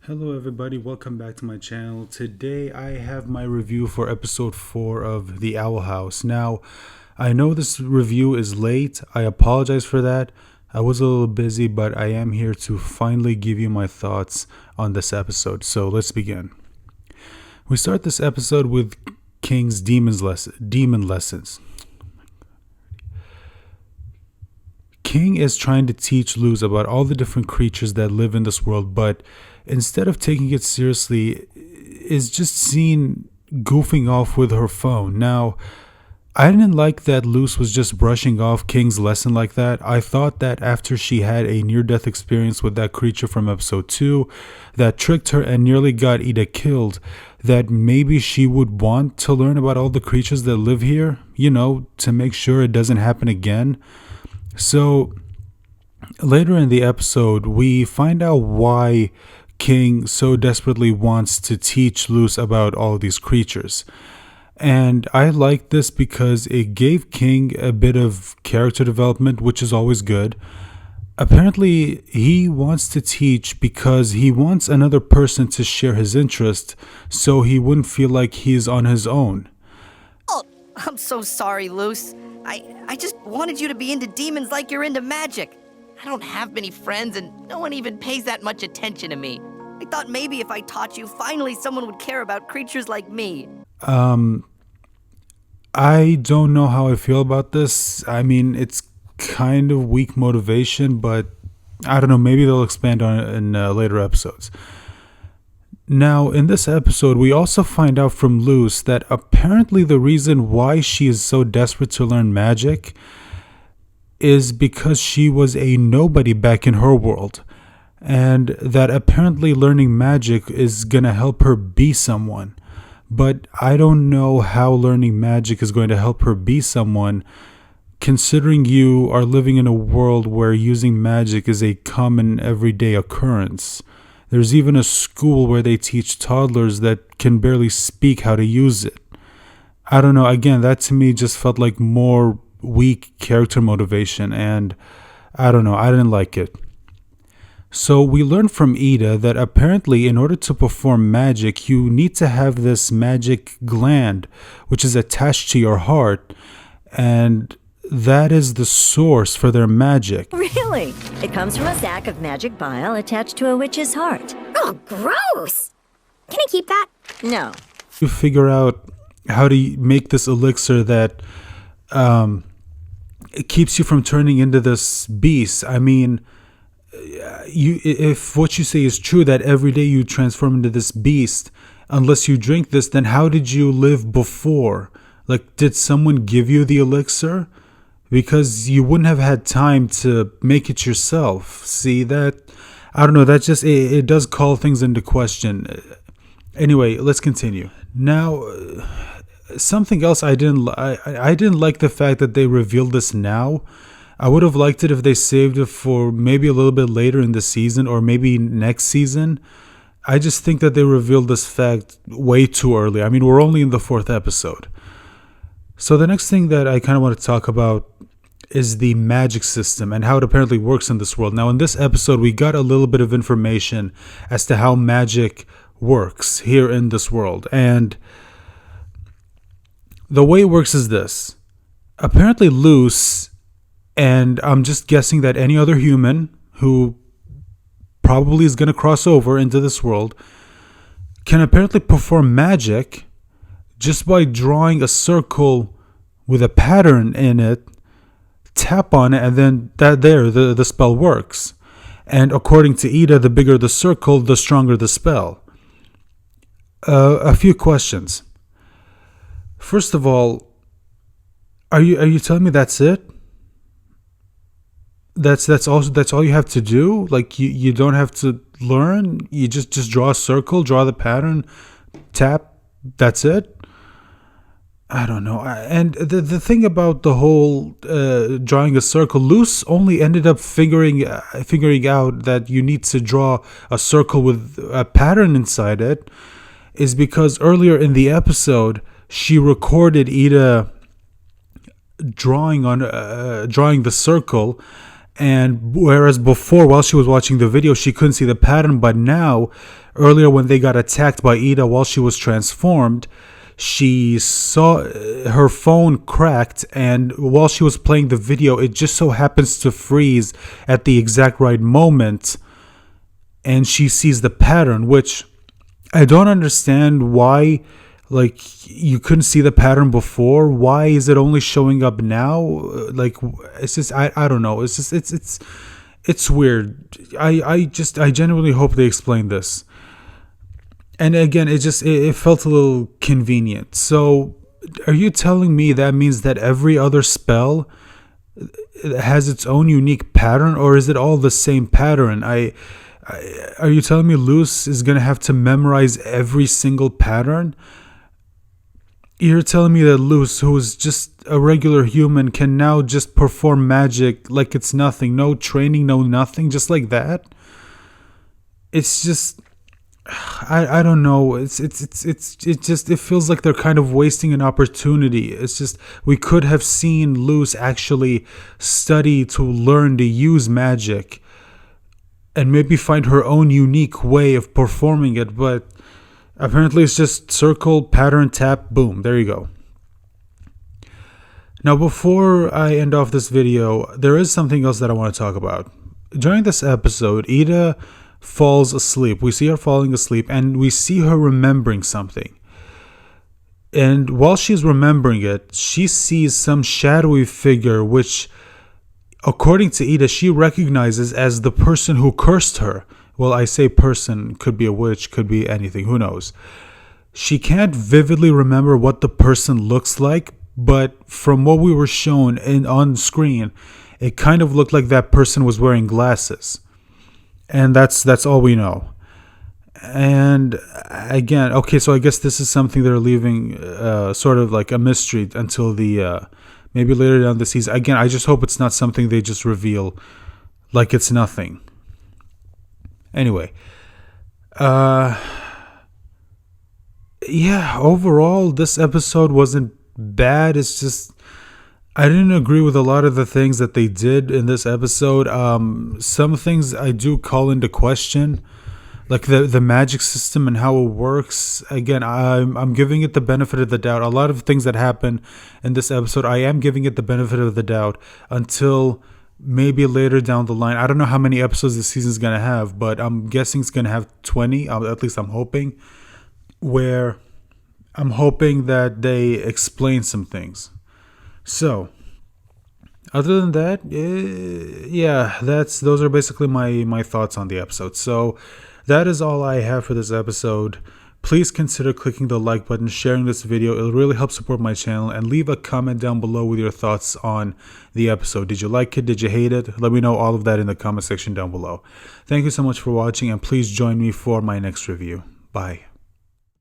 Hello everybody, welcome back to my channel. Today I have my review for episode 4 of The Owl House. Now, I know this review is late. I apologize for that. I was a little busy, but I am here to finally give you my thoughts on this episode. So let's begin. We start this episode with King's demon lessons. King is trying to teach Luz about all the different creatures that live in this world, but instead of taking it seriously, is just seen goofing off with her phone. Now, I didn't like that Luz was just brushing off King's lesson like that. I thought that after she had a near-death experience with that creature from episode 2 that tricked her and nearly got Ida killed, that maybe she would want to learn about all the creatures that live here, to make sure it doesn't happen again. So later in the episode, we find out why King so desperately wants to teach Luz about all these creatures. And I like this because it gave King a bit of character development, which is always good. Apparently, he wants to teach because he wants another person to share his interest so he wouldn't feel like he's on his own. Oh, I'm so sorry, Luz. I just wanted you to be into demons like you're into magic. I don't have many friends and no one even pays that much attention to me. I thought maybe if I taught you, finally someone would care about creatures like me. I don't know how I feel about this. I mean, it's kind of weak motivation, but I don't know. Maybe they'll expand on it in later episodes. Now, in this episode, we also find out from Luz that apparently the reason why she is so desperate to learn magic is because she was a nobody back in her world, and that apparently learning magic is going to help her be someone. But I don't know how learning magic is going to help her be someone, considering you are living in a world where using magic is a common everyday occurrence. There's even a school where they teach toddlers that can barely speak how to use it. I don't know. Again, that to me just felt like more weak character motivation, and I don't know. I didn't like it. So we learned from Ida that apparently in order to perform magic, you need to have this magic gland, which is attached to your heart, and that is the source for their magic. Really? It comes from a sack of magic bile attached to a witch's heart. Oh, gross! Can I keep that? No. You figure out how to make this elixir that it keeps you from turning into this beast. I mean, if what you say is true, that every day you transform into this beast, unless you drink this, then how did you live before? Like, did someone give you the elixir? Because you wouldn't have had time to make it yourself. See, that, I don't know, that just, it does call things into question. Anyway, let's continue. Now, something else I didn't like the fact that they revealed this now. I would have liked it if they saved it for maybe a little bit later in the season or maybe next season. I just think that they revealed this fact way too early. I mean, we're only in the 4th episode. So the next thing that I kind of want to talk about is the magic system and how it apparently works in this world. Now, in this episode, we got a little bit of information as to how magic works here in this world. And the way it works is this. Apparently, Luz, and I'm just guessing that any other human who probably is going to cross over into this world, can apparently perform magic just by drawing a circle with a pattern in it, tap on it, and then the spell works. And according to Ida, the bigger the circle, the stronger the spell. A few questions. First of all, are you telling me that's it? That's all you have to do? Like you don't have to learn? You just draw a circle, draw the pattern, tap, that's it? I don't know. And the thing about the whole drawing a circle, Luz only ended up figuring out that you need to draw a circle with a pattern inside it is because earlier in the episode she recorded Ida drawing the circle, And whereas before, while she was watching the video, she couldn't see the pattern. But now, earlier when they got attacked by Ida while she was transformed, she saw her phone cracked. And while she was playing the video, it just so happens to freeze at the exact right moment. And she sees the pattern, which I don't understand why. Like, you couldn't see the pattern before. Why is it only showing up now? Like, it's just, I don't know. It's just, it's weird. I genuinely hope they explain this. And again, it felt a little convenient. So are you telling me that means that every other spell has its own unique pattern, or is it all the same pattern? Are you telling me Luz is going to have to memorize every single pattern? You're telling me that Luz, who is just a regular human, can now just perform magic like it's nothing, no training, no nothing, just like that? It's just, I don't know. It feels like they're kind of wasting an opportunity. It's just, we could have seen Luz actually study to learn to use magic and maybe find her own unique way of performing it, but apparently it's just circle, pattern, tap, boom, there you go. Now, before I end off this video, there is something else that I want to talk about. During this episode, Ida falls asleep. We see her falling asleep, and we see her remembering something. And while she's remembering it, she sees some shadowy figure, which, according to Ida, she recognizes as the person who cursed her. Well, I say person, could be a witch, could be anything, who knows. She can't vividly remember what the person looks like, but from what we were shown on screen, it kind of looked like that person was wearing glasses. And that's all we know. And again, okay, so I guess this is something they're leaving sort of like a mystery until the maybe later down the season. Again, I just hope it's not something they just reveal like it's nothing. Anyway, yeah, overall, this episode wasn't bad. It's just, I didn't agree with a lot of the things that they did in this episode. Some things I do call into question, like the magic system and how it works. Again, I'm giving it the benefit of the doubt. A lot of things that happen in this episode, I am giving it the benefit of the doubt until maybe later down the line. I don't know how many episodes this season is going to have, but I'm guessing it's going to have 20. At least I'm hoping. Where I'm hoping that they explain some things. So, other than that, yeah, those are basically my thoughts on the episode. So, that is all I have for this episode. Please consider clicking the like button, sharing this video. It'll really help support my channel, and leave a comment down below with your thoughts on the episode. Did you like it? Did you hate it? Let me know all of that in the comment section down below. Thank you so much for watching, and please join me for my next review. Bye.